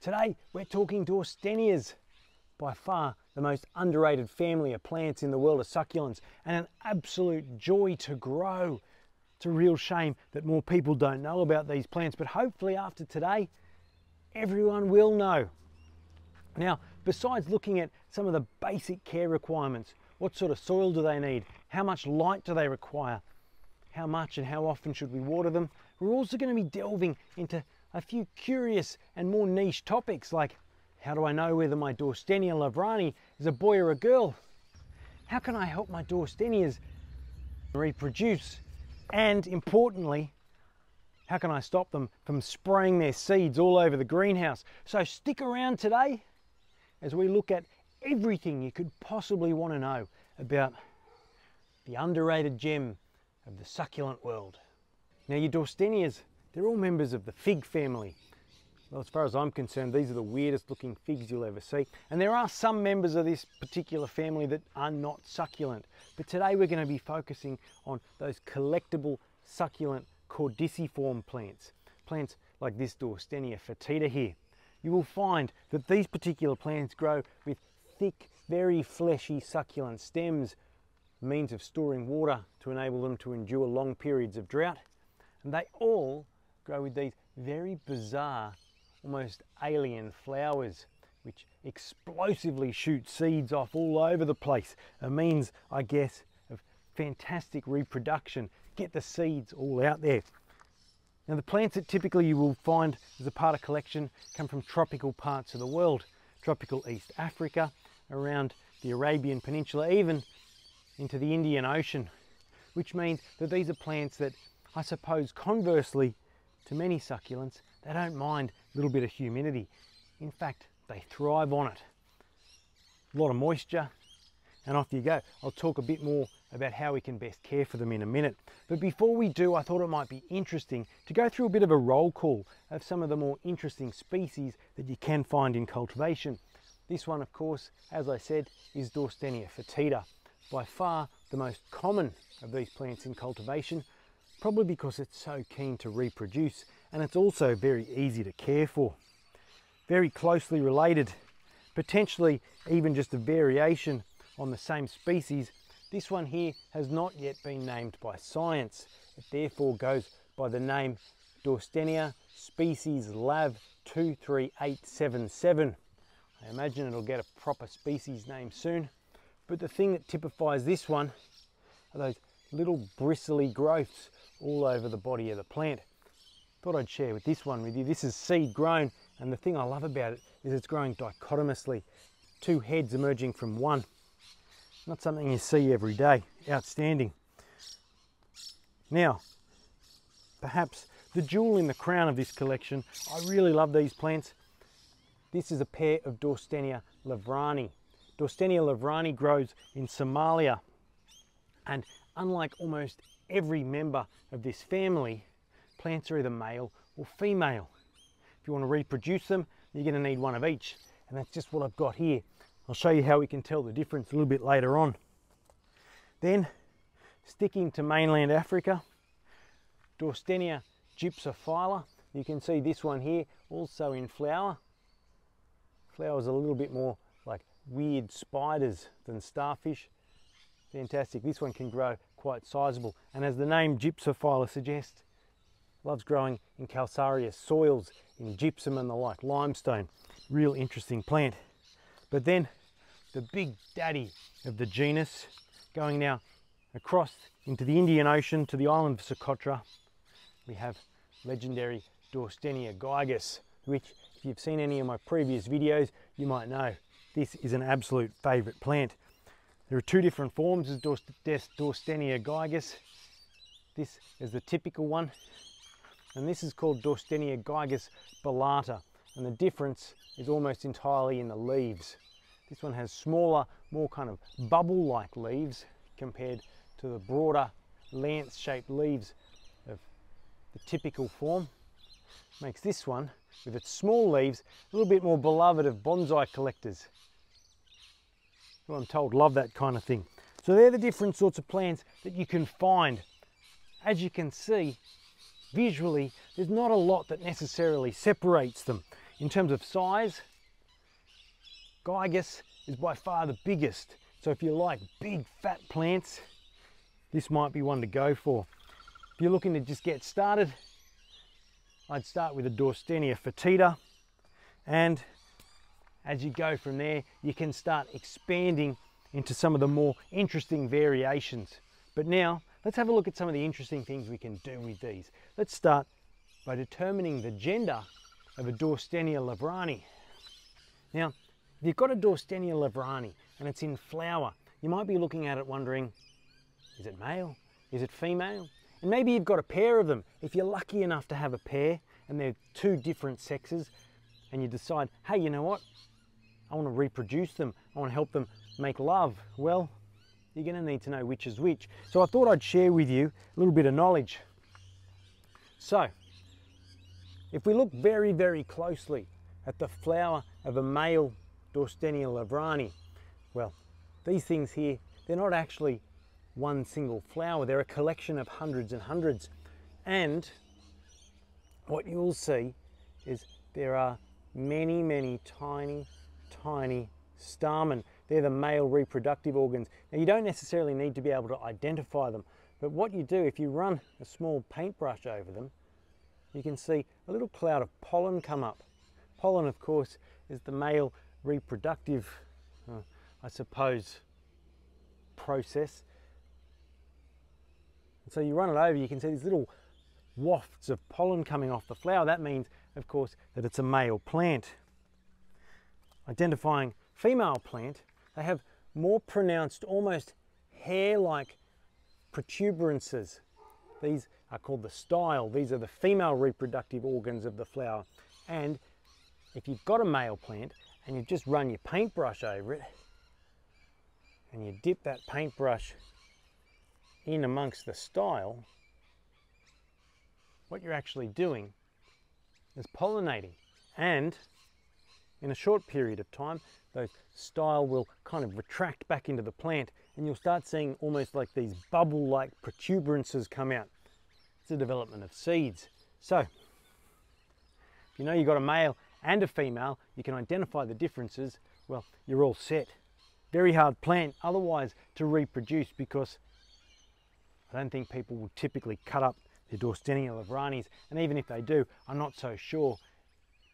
Today we're talking Dorstenias, by far the most underrated family of plants in the world of succulents, and an absolute joy to grow. It's a real shame that more people don't know about these plants, but hopefully after today everyone will know. Now, besides looking at some of the basic care requirements, what sort of soil do they need, how much light do they require, how much and how often should we water them, we're also going to be delving into a few curious and more niche topics, like how do I know whether my Dorstenia lavrani is a boy or a girl? How can I help my Dorstenias reproduce? And importantly, how can I stop them from spraying their seeds all over the greenhouse? So stick around today as we look at everything you could possibly want to know about the underrated gem of the succulent world. Now, your Dorstenias, they're all members of the fig family. Well, as far as I'm concerned, these are the weirdest looking figs you'll ever see. And there are some members of this particular family that are not succulent. But today we're going to be focusing on those collectible succulent caudiciform plants. Plants like this Dorstenia foetida here. You will find that these particular plants grow with thick, very fleshy succulent stems, means of storing water to enable them to endure long periods of drought. And they all grow with these very bizarre, almost alien flowers, which explosively shoot seeds off all over the place. A means, I guess, of fantastic reproduction. Get the seeds all out there. Now, the plants that typically you will find as a part of collection come from tropical parts of the world. Tropical East Africa, around the Arabian Peninsula, even into the Indian Ocean, which means that these are plants that, I suppose, conversely to many succulents, they don't mind a little bit of humidity. In fact, they thrive on it. A lot of moisture, and off you go. I'll talk a bit more about how we can best care for them in a minute. But before we do, I thought it might be interesting to go through a bit of a roll call of some of the more interesting species that you can find in cultivation. This one, of course, as I said, is Dorstenia foetida. By far the most common of these plants in cultivation, probably because it's so keen to reproduce, and it's also very easy to care for. Very closely related, potentially even just a variation on the same species. This one here has not yet been named by science. It therefore goes by the name Dorstenia species Lav 23877. I imagine it'll get a proper species name soon. But the thing that typifies this one are those little bristly growths all over the body of the plant. Thought I'd share with this one with you. This is seed grown, and the thing I love about it is it's growing dichotomously. Two heads emerging from one. Not something you see every day. Outstanding. Now, perhaps the jewel in the crown of this collection, I really love these plants. This is a pair of Dorstenia lavrani. Dorstenia lavrani grows in Somalia, and unlike almost every member of this family, plants are either male or female. If you want to reproduce them, you're going to need one of each, and that's just what I've got here. I'll show you how we can tell the difference a little bit later on. Then, sticking to mainland Africa, Dorstenia gypsophylla. You can see this one here also in flower. Flowers a little bit more like weird spiders than starfish. Fantastic. This one can grow quite sizable, and as the name gypsophylla suggests, loves growing in calcareous soils, in gypsum and the like, limestone. Real interesting plant. But then the big daddy of the genus, going now across into the Indian Ocean to the island of Socotra, we have legendary Dorstenia gigas, which, if you've seen any of my previous videos, you might know this is an absolute favourite plant. There are two different forms of Dorstenia gigas. This is the typical one, and this is called Dorstenia gigas ballata, and the difference is almost entirely in the leaves. This one has smaller, more kind of bubble-like leaves compared to the broader lance-shaped leaves of the typical form. Makes this one, with its small leaves, a little bit more beloved of bonsai collectors, who I'm told love that kind of thing. So they're the different sorts of plants that you can find. As you can see, visually, there's not a lot that necessarily separates them. In terms of size, Gygus is by far the biggest. So if you like big fat plants, this might be one to go for. If you're looking to just get started, I'd start with a Dorstenia foetida, and as you go from there, you can start expanding into some of the more interesting variations. But now, let's have a look at some of the interesting things we can do with these. Let's start by determining the gender of a Dorstenia lavrani. Now, if you've got a Dorstenia lavrani and it's in flower, you might be looking at it wondering, is it male? Is it female? And maybe you've got a pair of them. If you're lucky enough to have a pair and they're two different sexes, and you decide, hey, you know what? I want to reproduce them. I want to help them make love. Well, you're going to need to know which is which. So I thought I'd share with you a little bit of knowledge. So, if we look very, very closely at the flower of a male Dorstenia lavrani, well, these things here, they're not actually one single flower. They're a collection of hundreds and hundreds. And what you'll see is there are many, many tiny, tiny stamen. They're the male reproductive organs. Now, you don't necessarily need to be able to identify them, but what you do, if you run a small paintbrush over them, you can see a little cloud of pollen come up. Pollen, of course, is the male reproductive, I suppose, process. And so you run it over, you can see these little wafts of pollen coming off the flower. That means, of course, that it's a male plant. Identifying female plant, they have more pronounced, almost hair-like protuberances. These are called the style. These are the female reproductive organs of the flower. And if you've got a male plant and you've just run your paintbrush over it, and you dip that paintbrush in amongst the style, what you're actually doing is pollinating. And in a short period of time, those style will kind of retract back into the plant, and you'll start seeing almost like these bubble-like protuberances come out. It's the development of seeds. So, if you know you've got a male and a female, you can identify the differences, well, you're all set. Very hard plant otherwise to reproduce, because I don't think people will typically cut up their Dorstenia lavranis, and even if they do, I'm not so sure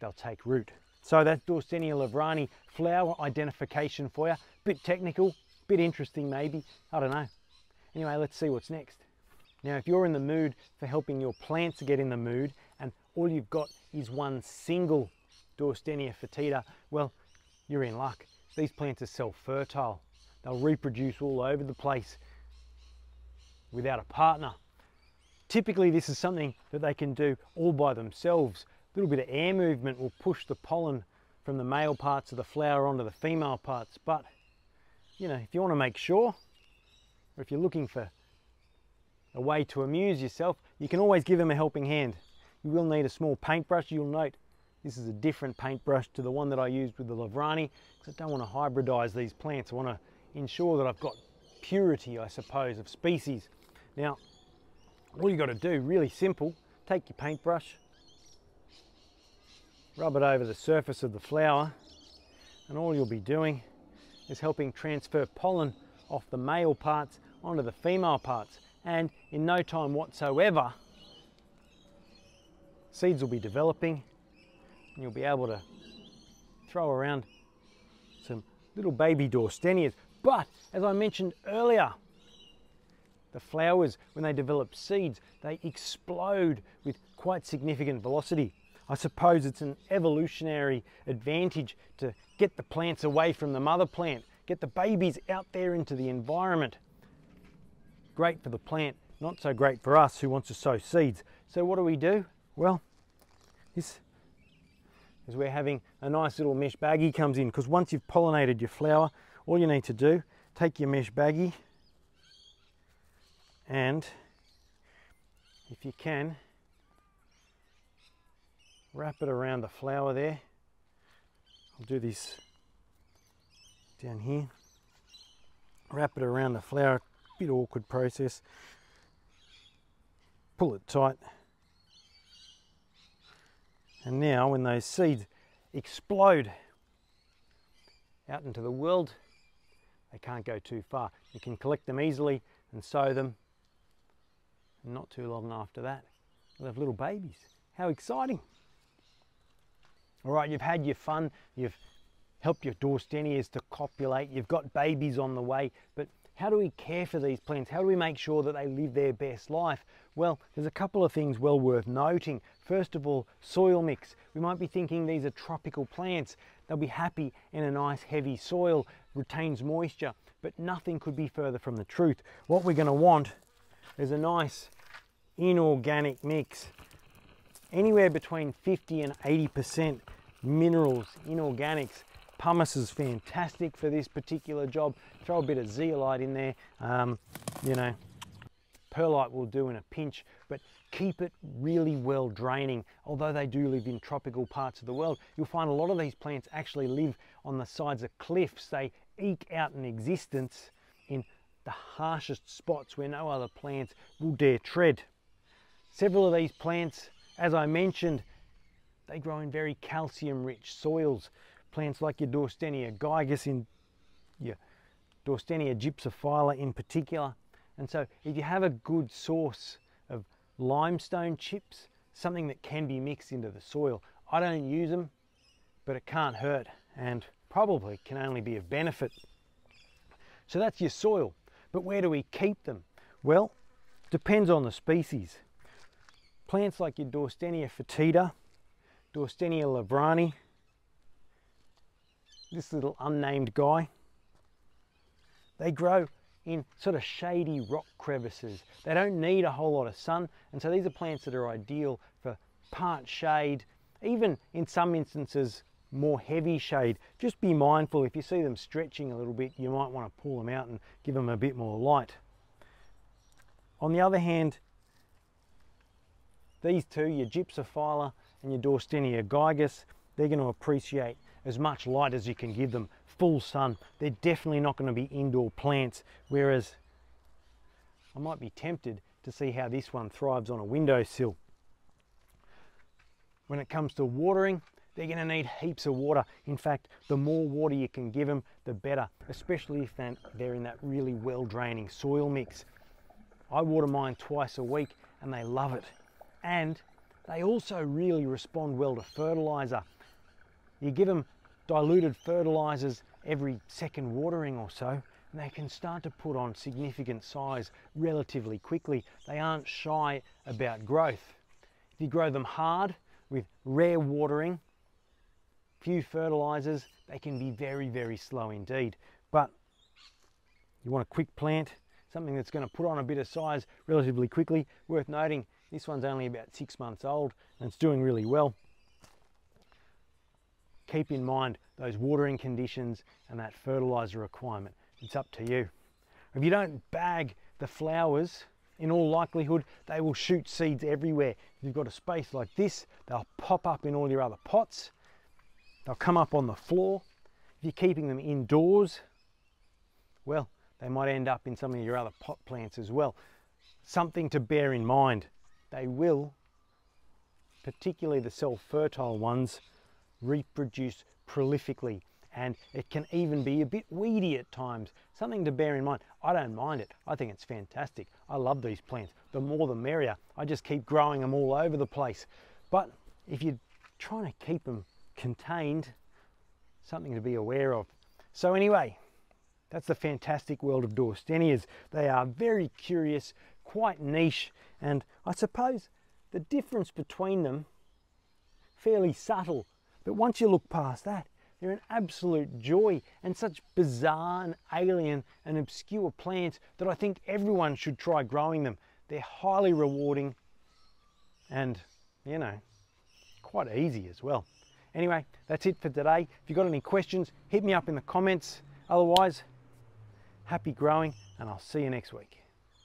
they'll take root. So that's Dorstenia lavrani flower identification for you. Bit technical, bit interesting maybe, I don't know. Anyway, let's see what's next. Now, if you're in the mood for helping your plants get in the mood, and all you've got is one single Dorstenia foetida, well, you're in luck. These plants are self-fertile. They'll reproduce all over the place without a partner. Typically, this is something that they can do all by themselves. A little bit of air movement will push the pollen from the male parts of the flower onto the female parts. But, you know, if you want to make sure, or if you're looking for a way to amuse yourself, you can always give them a helping hand. You will need a small paintbrush. You'll note this is a different paintbrush to the one that I used with the lavrani, because I don't want to hybridize these plants. I want to ensure that I've got purity, I suppose, of species. Now, all you got to do, really simple, take your paintbrush, rub it over the surface of the flower, and all you'll be doing is helping transfer pollen off the male parts onto the female parts. And in no time whatsoever, seeds will be developing, and you'll be able to throw around some little baby Dorstenias. But as I mentioned earlier, the flowers, when they develop seeds, they explode with quite significant velocity. I suppose it's an evolutionary advantage to get the plants away from the mother plant, get the babies out there into the environment. Great for the plant, not so great for us who wants to sow seeds. So what do? Well, this is where having a nice little mesh baggie comes in, because once you've pollinated your flower, all you need to do, take your mesh baggie, and if you can, wrap it around the flower there. I'll do this down here. Wrap it around the flower, bit awkward process. Pull it tight. And now when those seeds explode out into the world, they can't go too far. You can collect them easily and sow them, and not too long after that, you'll have little babies. How exciting! All right, you've had your fun, you've helped your Dorstenias to copulate, you've got babies on the way, but how do we care for these plants? How do we make sure that they live their best life? Well, there's a couple of things well worth noting. First of all, soil mix. We might be thinking these are tropical plants. They'll be happy in a nice heavy soil, retains moisture, but nothing could be further from the truth. What we're going to want is a nice inorganic mix. Anywhere between 50 and 80% minerals, inorganics. Pumice is fantastic for this particular job. Throw a bit of zeolite in there, you know, perlite will do in a pinch, but keep it really well draining. Although they do live in tropical parts of the world, you'll find a lot of these plants actually live on the sides of cliffs. They eke out an existence in the harshest spots where no other plants will dare tread. Several of these plants, as I mentioned, they grow in very calcium-rich soils. Plants like your Dorstenia gigas, in your Dorstenia gypsophylla in particular. And so if you have a good source of limestone chips, something that can be mixed into the soil, I don't use them, but it can't hurt and probably can only be of benefit. So that's your soil. But where do we keep them? Well, depends on the species. Plants like your Dorstenia foetida, Dorstenia lavrani, this little unnamed guy, they grow in sort of shady rock crevices. They don't need a whole lot of sun, and so these are plants that are ideal for part shade, even in some instances more heavy shade. Just be mindful, if you see them stretching a little bit, you might want to pull them out and give them a bit more light. On the other hand, these two, your gypsophylla and your Dorstenia gigas, they're going to appreciate as much light as you can give them. Full sun. They're definitely not going to be indoor plants, whereas I might be tempted to see how this one thrives on a windowsill. When it comes to watering, they're going to need heaps of water. In fact, the more water you can give them, the better, especially if they're in that really well-draining soil mix. I water mine twice a week and they love it. And they also really respond well to fertilizer. You give them diluted fertilizers every second watering or so, and they can start to put on significant size relatively quickly. They aren't shy about growth. If you grow them hard with rare watering, few fertilizers, they can be very, very slow indeed. But you want a quick plant, something that's going to put on a bit of size relatively quickly. Worth noting, this one's only about 6 months old and it's doing really well. Keep in mind those watering conditions and that fertilizer requirement. It's up to you. If you don't bag the flowers, in all likelihood, they will shoot seeds everywhere. If you've got a space like this, they'll pop up in all your other pots. They'll come up on the floor. If you're keeping them indoors, well, they might end up in some of your other pot plants as well. Something to bear in mind. They will, particularly the self-fertile ones, reproduce prolifically, and it can even be a bit weedy at times. Something to bear in mind. I don't mind it. I think it's fantastic. I love these plants. The more the merrier. I just keep growing them all over the place. But if you're trying to keep them contained, something to be aware of. So anyway, that's the fantastic world of Dorstenias. They are very curious, quite niche, and I suppose the difference between them, fairly subtle. But once you look past that, they're an absolute joy, and such bizarre and alien and obscure plants that I think everyone should try growing them. They're highly rewarding and, you know, quite easy as well. Anyway, that's it for today. If you've got any questions, hit me up in the comments. Otherwise, happy growing, and I'll see you next week.